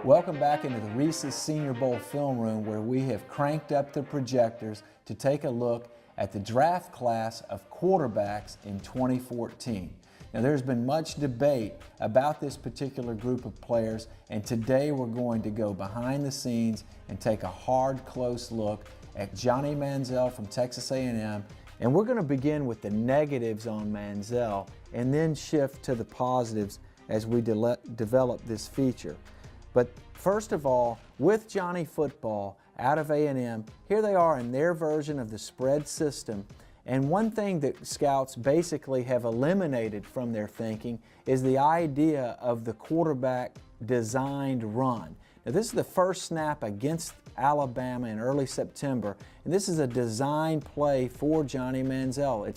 Welcome back into the Reese's Senior Bowl film room, where we have cranked up the projectors to take a look at the draft class of quarterbacks in 2014. Now, there's been much debate about this particular group of players, and today we're going to go behind the scenes and take a hard, close look at Johnny Manziel from Texas A&M. And we're going to begin with the negatives on Manziel and then shift to the positives as we develop this feature. But first of all, with Johnny football out of A&M, here they are in their version of the spread system. And one thing that scouts basically have eliminated from their thinking is the idea of the quarterback designed run. Now, this is the first snap against Alabama in early September, and this is a design play for Johnny Manziel.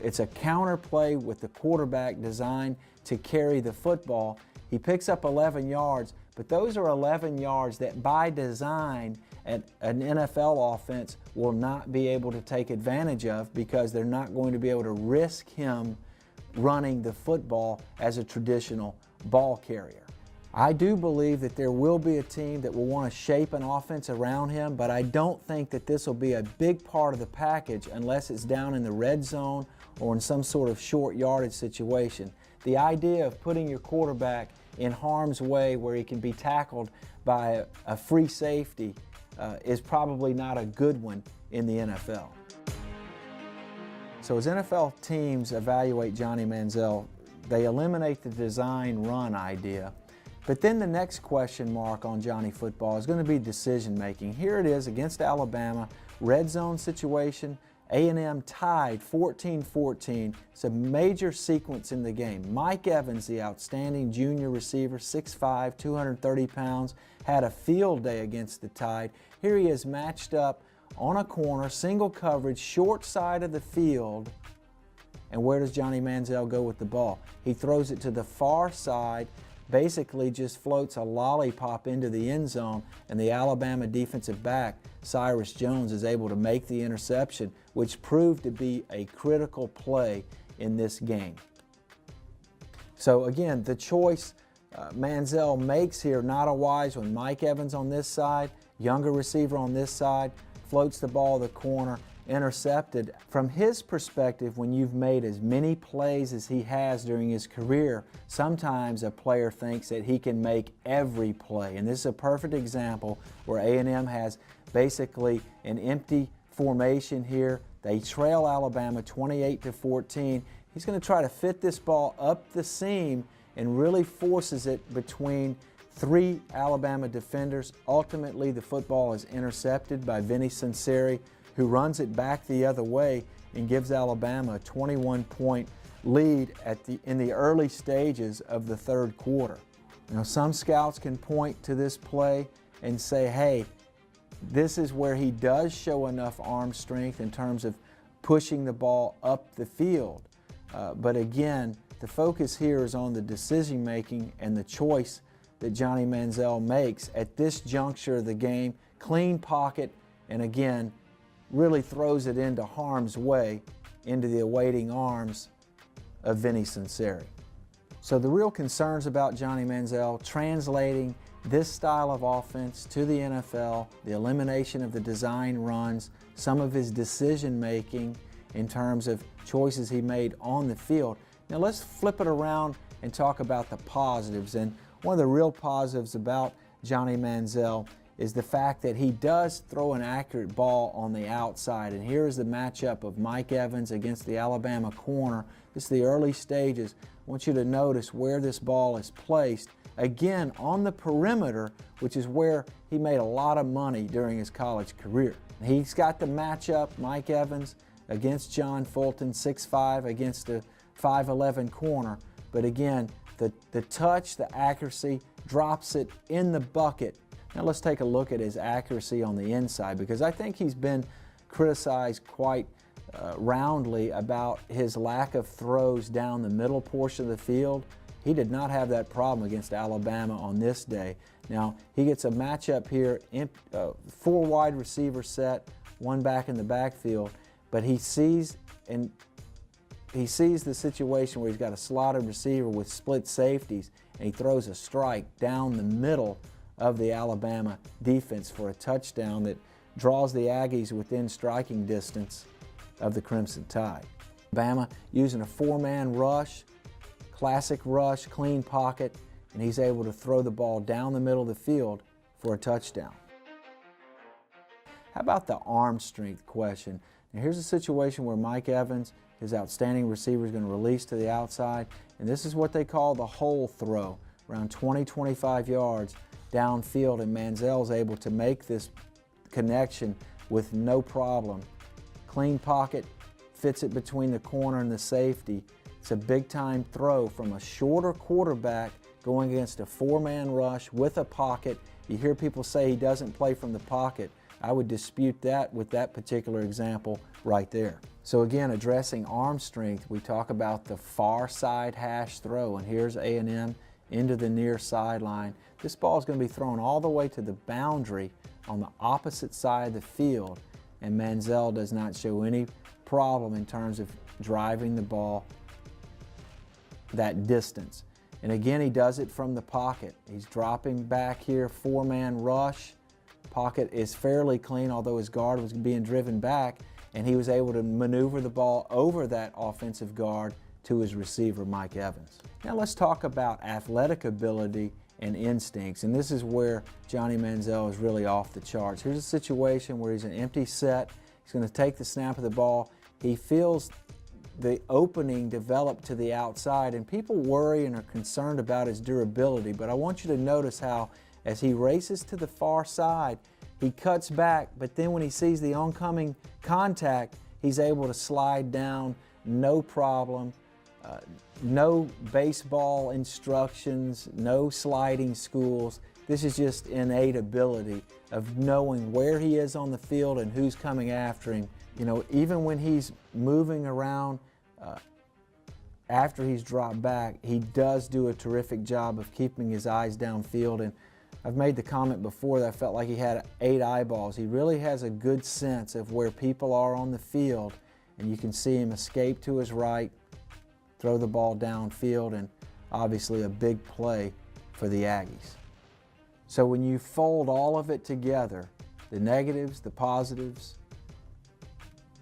It's a counter play with the quarterback designed to carry the football. He picks up 11 yards, but those are 11 yards that by design an NFL offense will not be able to take advantage of, because they're not going to be able to risk him running the football as a traditional ball carrier. I do believe that there will be a team that will want to shape an offense around him, but I don't think that this will be a big part of the package unless it's down in the red zone or in some sort of short yardage situation. The idea of putting your quarterback in harm's way where he can be tackled by a free safety is probably not a good one in the NFL. So as NFL teams evaluate Johnny Manziel, they eliminate the design run idea. But then the next question mark on Johnny football is going to be decision making. Here it is against Alabama, red zone situation. A&M tied 14-14. It's a major sequence in the game. Mike Evans, the outstanding junior receiver, 6'5", 230 pounds, had a field day against the Tide. Here he is matched up on a corner, single coverage, short side of the field. And where does Johnny Manziel go with the ball? He throws it to the far side, basically just floats a lollipop into the end zone, and the Alabama defensive back, Cyrus Jones, is able to make the interception, which proved to be a critical play in this game. So again, the choice Manziel makes here, not a wise one. Mike Evans on this side, younger receiver on this side, floats the ball to the corner, intercepted. From his perspective, when you've made as many plays as he has during his career, sometimes a player thinks that he can make every play. And this is a perfect example where A&M has basically an empty formation here. They trail Alabama 28-14. He's going to try to fit this ball up the seam and really forces it between three Alabama defenders. Ultimately, the football is intercepted by Vinny Sunseri, who runs it back the other way and gives Alabama a 21-point lead in the early stages of the third quarter. Now, some scouts can point to this play and say, hey, this is where he does show enough arm strength in terms of pushing the ball up the field. But again, the focus here is on the decision making and the choice that Johnny Manziel makes at this juncture of the game. Clean pocket, and again, really throws it into harm's way, into the awaiting arms of Vinny Sunseri. So the real concerns about Johnny Manziel translating this style of offense to the NFL, the elimination of the design runs, some of his decision making in terms of choices he made on the field. Now let's flip it around and talk about the positives. And one of the real positives about Johnny Manziel is the fact that he does throw an accurate ball on the outside. And here's the matchup of Mike Evans against the Alabama corner. This is the early stages. I want you to notice where this ball is placed. Again, on the perimeter, which is where he made a lot of money during his college career. He's got the matchup, Mike Evans against John Fulton, 6'5", against a 5'11" corner. But again, the touch, the accuracy, drops it in the bucket. Now let's take a look at his accuracy on the inside, because I think he's been criticized quite roundly about his lack of throws down the middle portion of the field. He did not have that problem against Alabama on this day. Now, he gets a matchup here, four wide receiver set, one back in the backfield, but he sees the situation where he's got a slotted receiver with split safeties, and he throws a strike down the middle of the Alabama defense for a touchdown that draws the Aggies within striking distance of the Crimson Tide. Alabama using a four-man rush, classic rush, clean pocket, and he's able to throw the ball down the middle of the field for a touchdown. How about the arm strength question? Now here's a situation where Mike Evans, his outstanding receiver, is going to release to the outside, and this is what they call the hole throw, around 20-25 yards downfield, and Manziel's able to make this connection with no problem. Clean pocket, fits it between the corner and the safety. It's a big-time throw from a shorter quarterback going against a four-man rush with a pocket. You hear people say he doesn't play from the pocket. I would dispute that with that particular example right there. So again, addressing arm strength, we talk about the far side hash throw, and here's A&M into the near sideline. This ball is going to be thrown all the way to the boundary on the opposite side of the field, and Manziel does not show any problem in terms of driving the ball that distance. And again, he does it from the pocket. He's dropping back here, four-man rush. Pocket is fairly clean, although his guard was being driven back, and he was able to maneuver the ball over that offensive guard to his receiver, Mike Evans. Now let's talk about athletic ability and instincts, and this is where Johnny Manziel is really off the charts. Here's a situation where he's an empty set. He's going to take the snap of the ball. He feels the opening develop to the outside, and people worry and are concerned about his durability, but I want you to notice how as he races to the far side, he cuts back, but then when he sees the oncoming contact, he's able to slide down, no problem. No baseball instructions, no sliding schools. This is just innate ability of knowing where he is on the field and who's coming after him. You know, even when he's moving around after he's dropped back, he does do a terrific job of keeping his eyes downfield. And I've made the comment before that I felt like he had 8 eyeballs. He really has a good sense of where people are on the field, and you can see him escape to his right, throw the ball downfield, and obviously a big play for the Aggies. So when you fold all of it together, the negatives, the positives,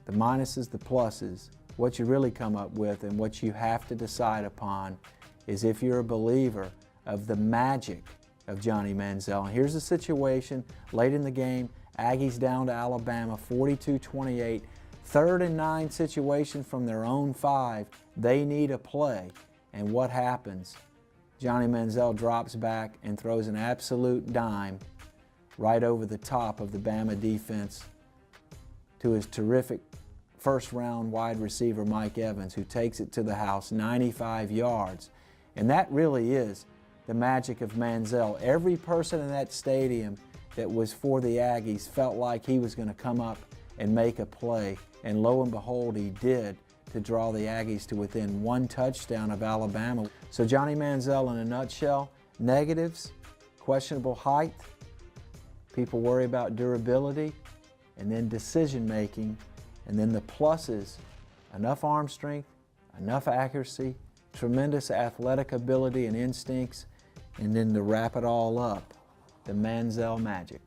the minuses, the pluses, what you really come up with and what you have to decide upon is if you're a believer of the magic of Johnny Manziel. And here's the situation late in the game, Aggies down to Alabama 42-28, 3rd and 9 situation from their own 5. They need a play, and what happens? Johnny Manziel drops back and throws an absolute dime right over the top of the Bama defense to his terrific first-round wide receiver Mike Evans, who takes it to the house 95 yards. And that really is the magic of Manziel. Every person in that stadium that was for the Aggies felt like he was going to come up and make a play, and lo and behold, he did, to draw the Aggies to within 1 touchdown of Alabama. So Johnny Manziel in a nutshell: negatives, questionable height, people worry about durability, and then decision making, and then the pluses: enough arm strength, enough accuracy, tremendous athletic ability and instincts, and then to wrap it all up, the Manziel magic.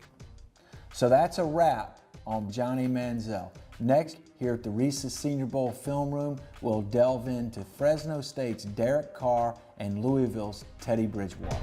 So that's a wrap on Johnny Manziel. Next, here at the Reese's Senior Bowl Film Room, we'll delve into Fresno State's Derek Carr and Louisville's Teddy Bridgewater.